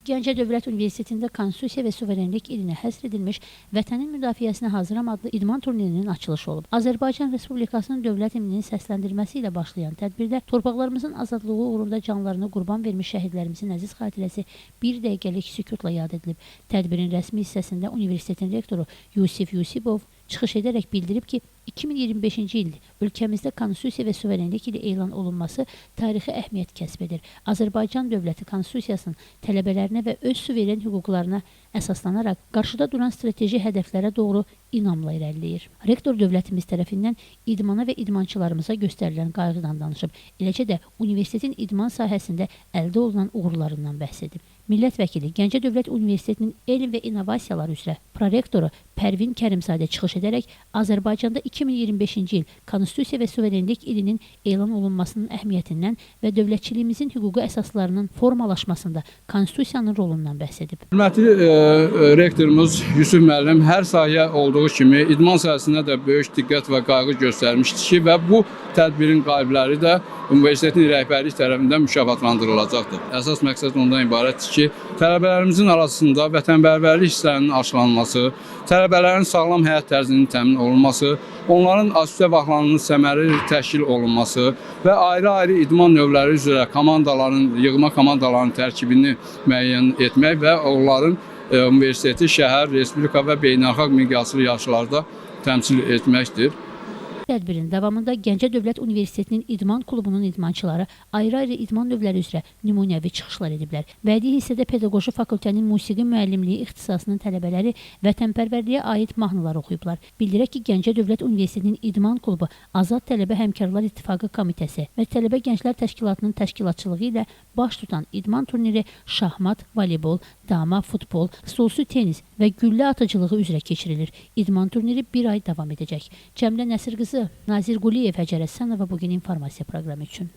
Gəncə Dövlət Universitetində Konstitusiya və Suverenlik ilinə həsr edilmiş Vətənin Müdafiəsinə Hazıram adlı idman turnirinin açılışı olub. Azərbaycan Respublikasının dövlət himninin səsləndirməsi ilə başlayan tədbirdə torpaqlarımızın azadlığı uğrunda canlarını qurban vermiş şəhidlərimizin əziz xatirəsi bir dəqiqəlik sükutla yad edilib. Tədbirin rəsmi hissəsində universitetin rektoru Yusif Yusipov çıxış edərək bildirib ki, 2025-ci il ölkəmizdə Konstitusiya və Suverenlik ili elan olunması tarixi əhəmiyyət kəsb edir. Azərbaycan dövləti Konstitusiyasının tələbələrinə və öz suveren hüquqlarına əsaslanaraq qarşıda duran strateji hədəflərə doğru inamla irəliləyir. Rektor dövlətimiz tərəfindən idmana və idmançılarımıza göstərilən qayğıdan danışıb, eləcə də universitetin idman sahəsində əldə olunan uğurlarından bəhs edib. Millət vəkili Gəncə Dövlət Universitetinin elm və innovasiyalar üzrə prorektoru Pərvin Kərimzadə çıxış edərək Azərbaycanda 2025-ci il Konstitusiya və Suverenlik ilinin elan olunmasının əhəmiyyətindən və dövlətçiliyimizin hüquqi əsaslarının formalaşmasında Konstitusiyanın rolundan bəhs edib. Hörmətli rektorumuz Yusuf müəllim hər sahəyə olduğu kimi idman sahəsində də böyük diqqət və qayğı göstərmişdir ki, və bu tədbirin qalibləri də universitetin rəhbərlik tərəfindən mükafatlandırılacaqdır. Əsas məqsəd ondan ibarətdir ki, tələbələrimizin arasında vətənpərvərlik hisslərinin aşılanması, tələbələrin sağlam həyat tərzinin təmin olunması, onların asudə vaxtlarının səmərəli təşkil olunması və ayrı-ayrı idman növləri üzrə yığma komandaların tərkibini müəyyən etmək və onların universiteti, şəhər, respublika və beynəlxalq miqyaslı yarışlarda təmsil etməkdir. Tədbirin davamında Gəncə Dövlət Universitetinin idman klubunun idmançıları ayrı-ayrı idman növləri üzrə nümunəvi çıxışlar ediblər. Bədii hissədə pedaqoji fakültənin musiqi müəllimliyi ixtisasının tələbələri vətənpərvərliyə aid mahnılar oxuyublar. Bildirək ki, Gəncə Dövlət Universitetinin idman klubu Azad Tələbə Həmkarlar İttifaqı Komitəsi və Tələbə Gənclər Təşkilatının təşkilatçılığı ilə baş tutan idman turniri şahmat, voleybol, dama, futbol, stolsu tenis və güllə atıcılığı üzrə keçirilir. İdman turniri bir ay davam edəcək. Cəmlə Nəsir qızı Nazir Quliyev, Həcər Həsənova bugün informasiya proqramı üçün.